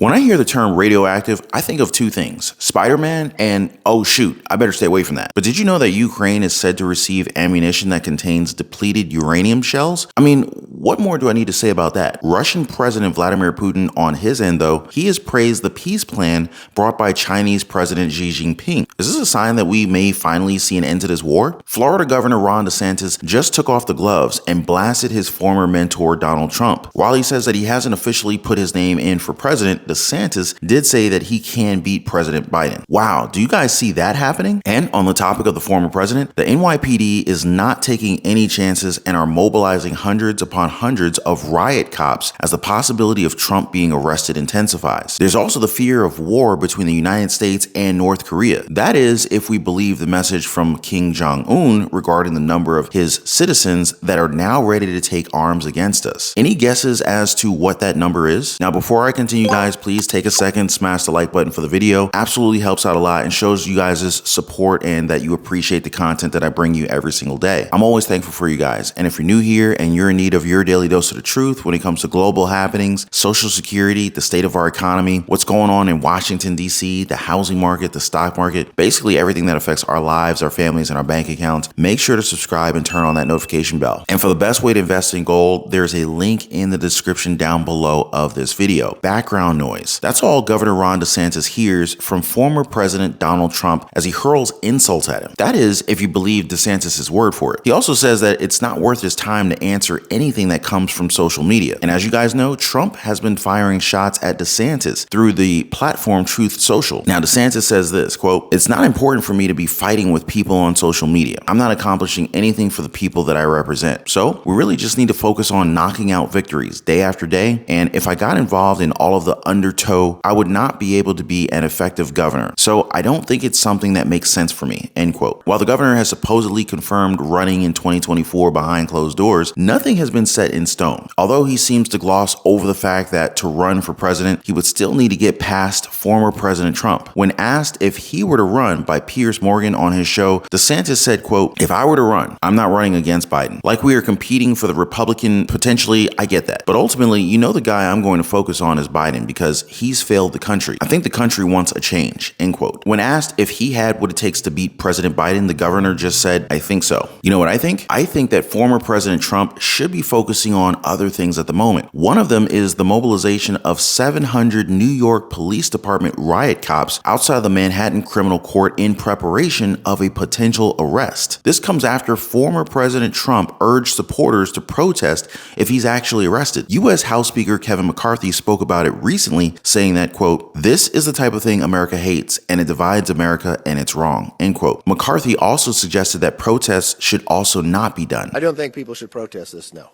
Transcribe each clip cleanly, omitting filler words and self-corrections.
When I hear the term radioactive, I think of two things: Spider-Man and, oh shoot, I better stay away from that. But did you know that Ukraine is said to receive ammunition that contains depleted uranium shells? I mean, what more do I need to say about that? Russian President Vladimir Putin, on his end though, he has praised the peace plan brought by Chinese President Xi Jinping. Is this a sign that we may finally see an end to this war? Florida Governor Ron Desantis just took off the gloves and blasted his former mentor Donald Trump. While he says that he hasn't officially put his name in for president, Desantis did say that he can beat President Biden. Wow, do you guys see that happening? And on the topic of the former president, the NYPD is not taking any chances and are mobilizing hundreds upon hundreds of riot cops as the possibility of Trump being arrested intensifies. There's also the fear of war between the United States and North Korea. That is, if we believe the message from Kim Jong-un regarding the number of his citizens that are now ready to take arms against us. Any guesses as to what that number is? Now, before I continue, guys, please take a second, smash the like button for the video. Absolutely helps out a lot and shows you guys' support and that you appreciate the content that I bring you every single day. I'm always thankful for you guys. And if you're new here and you're in need of your daily dose of the truth when it comes to global happenings, social security, the state of our economy, what's going on in Washington, D.C., the housing market, the stock market, basically everything that affects our lives, our families, and our bank accounts, make sure to subscribe and turn on that notification bell. And for the best way to invest in gold, there's a link in the description down below of this video. Background noise. That's all Governor Ron DeSantis hears from former President Donald Trump as he hurls insults at him. That is, if you believe DeSantis' word for it. He also says that it's not worth his time to answer anything that comes from social media. And as you guys know, Trump has been firing shots at DeSantis through the platform Truth Social. Now, DeSantis says this, quote, "It's not important for me to be fighting with people on social media. I'm not accomplishing anything for the people that I represent. So we really just need to focus on knocking out victories day after day. And if I got involved in all of the undertow, I would not be able to be an effective governor. So I don't think it's something that makes sense for me," end quote. While the governor has supposedly confirmed running in 2024 behind closed doors, nothing has been set in stone. Although he seems to gloss over the fact that to run for president, he would still need to get past former President Trump. When asked if he were to run by Piers Morgan on his show, DeSantis said, quote, "If I were to run, I'm not running against Biden. Like we are competing for the Republican, potentially, I get that. But ultimately, you know the guy I'm going to focus on is Biden because he's failed the country. I think the country wants a change," end quote. When asked if he had what it takes to beat President Biden, the governor just said, "I think so." You know what I think? I think that former President Trump should be focusing on other things at the moment. One of them is the mobilization of 700 New York Police Department riot cops outside the Manhattan Criminal Court in preparation of a potential arrest. This comes after former President Trump urged supporters to protest if he's actually arrested. U.S. House Speaker Kevin McCarthy spoke about it recently, saying that, quote, "This is the type of thing America hates, and it divides America, and it's wrong," end quote. McCarthy also suggested that protests should also not be done. I don't think people should protest this, no.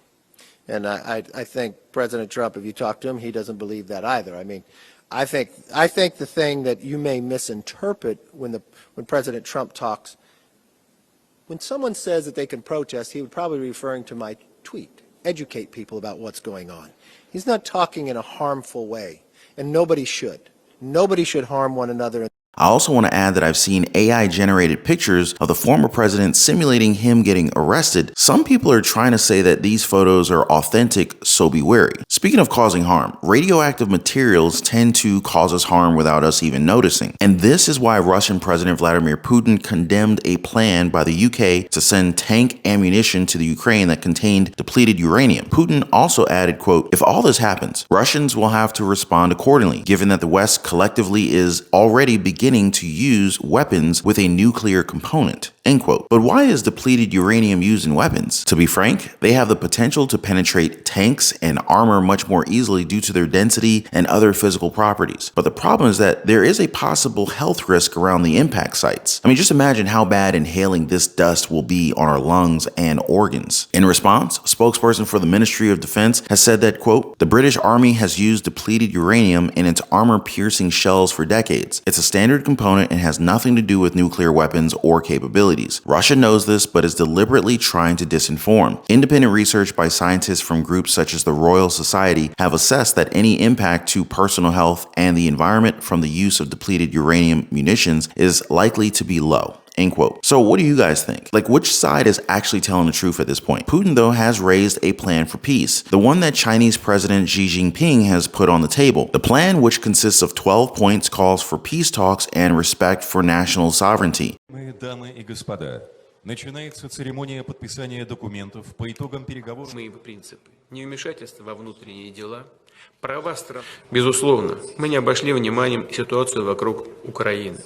And I think President Trump, if you talk to him, he doesn't believe that either. I mean, I think the thing that you may misinterpret when President Trump talks, when someone says that they can protest, he would probably be referring to my tweet, educate people about what's going on. He's not talking in a harmful way, and nobody should. Nobody should harm one another. I also want to add that I've seen AI-generated pictures of the former president simulating him getting arrested. Some people are trying to say that these photos are authentic, so be wary. Speaking of causing harm, radioactive materials tend to cause us harm without us even noticing. And this is why Russian President Vladimir Putin condemned a plan by the UK to send tank ammunition to the Ukraine that contained depleted uranium. Putin also added, quote, "If all this happens, Russians will have to respond accordingly, given that the West collectively is already beginning to use weapons with a nuclear component," end quote. But why is depleted uranium used in weapons? To be frank, they have the potential to penetrate tanks and armor much more easily due to their density and other physical properties. But the problem is that there is a possible health risk around the impact sites. I mean, just imagine how bad inhaling this dust will be on our lungs and organs. In response, a spokesperson for the Ministry of Defense has said that, quote, "The British Army has used depleted uranium in its armor-piercing shells for decades. It's a standard component and has nothing to do with nuclear weapons or capabilities. Russia knows this, but is deliberately trying to disinform. Independent research by scientists from groups such as the Royal Society have assessed that any impact to personal health and the environment from the use of depleted uranium munitions is likely to be low," end quote. So what do you guys think? Like, which side is actually telling the truth at this point? Putin, though, has raised a plan for peace, the one that Chinese President Xi Jinping has put on the table. The plan, which consists of 12 points, calls for peace talks and respect for national sovereignty. Дамы и господа, начинается церемония подписания документов по итогам переговоров. Мои принципы. Невмешательство во внутренние дела, права стран. Безусловно, мы не обошли вниманием ситуацию вокруг Украины.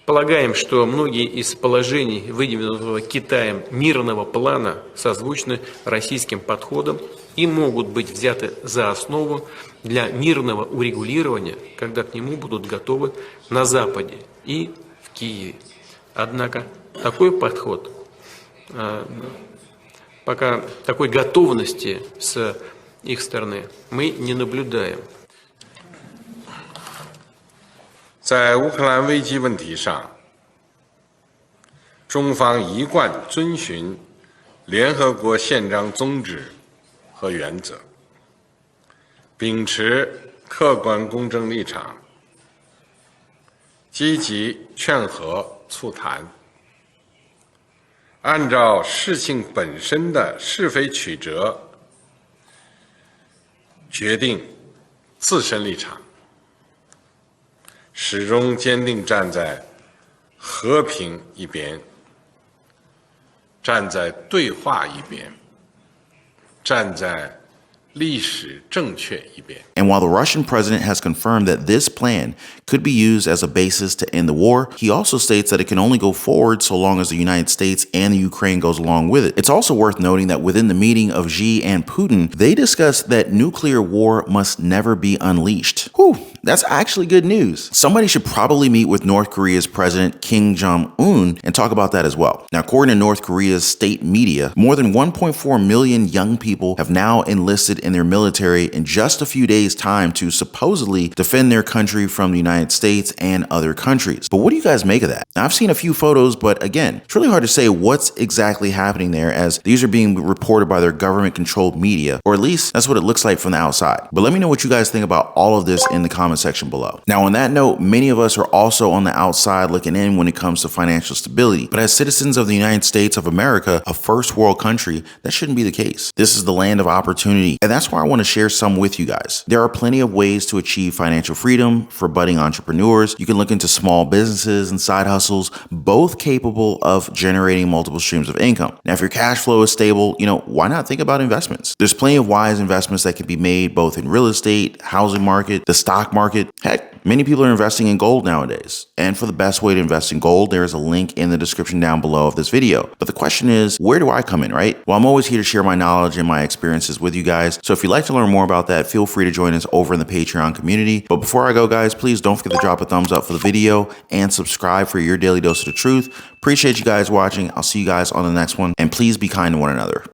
Полагаем, что многие из положений, выдвинутого Китаем мирного плана, созвучны российским подходам и могут быть взяты за основу для мирного урегулирования, когда к нему будут готовы на Западе и в Киеве. Однако такой подход, пока такой готовности с их стороны мы не наблюдаем. 在乌克兰危机问题上，中方一贯遵循联合国宪章宗旨和原则，秉持客观公正立场，积极劝和促谈，按照事情本身的是非曲折，决定自身立场。 始终坚定站在和平一边，站在对话一边，站在历史正确一边。 And while the Russian president has confirmed that this plan could be used as a basis to end the war, he also states that it can only go forward so long as the United States and the Ukraine goes along with it. It's also worth noting that within the meeting of Xi and Putin, they discussed that nuclear war must never be unleashed. Whew, that's actually good news. Somebody should probably meet with North Korea's President Kim Jong-un and talk about that as well. Now, according to North Korea's state media, more than 1.4 million young people have now enlisted in their military in just a few days' time to supposedly defend their country from the United States and other countries. But what do you guys make of that? Now, I've seen a few photos, but again, it's really hard to say what's exactly happening there, as these are being reported by their government-controlled media, or at least that's what it looks like from the outside. But let me know what you guys think about all of this in the comment section below. Now, on that note, many of us are also on the outside looking in when it comes to financial stability. But as citizens of the United States of America, a first world country, that shouldn't be the case. This is the land of opportunity, and that's why I want to share some with you guys. There are plenty of ways to achieve financial freedom for budding entrepreneurs. You can look into small businesses and side hustles, both capable of generating multiple streams of income. Now, if your cash flow is stable, why not think about investments? There's plenty of wise investments that can be made both in real estate, housing market, the stock market. Heck, many people are investing in gold nowadays. And for the best way to invest in gold, there is a link in the description down below of this video. But the question is, where do I come in, right? Well, I'm always here to share my knowledge and my experiences with you guys. So if you'd like to learn more about that, feel free to join us over in the Patreon community. But before I go, guys, please don't forget to drop a thumbs up for the video and subscribe for your daily dose of the truth. Appreciate you guys watching. I'll see you guys on the next one. And please be kind to one another.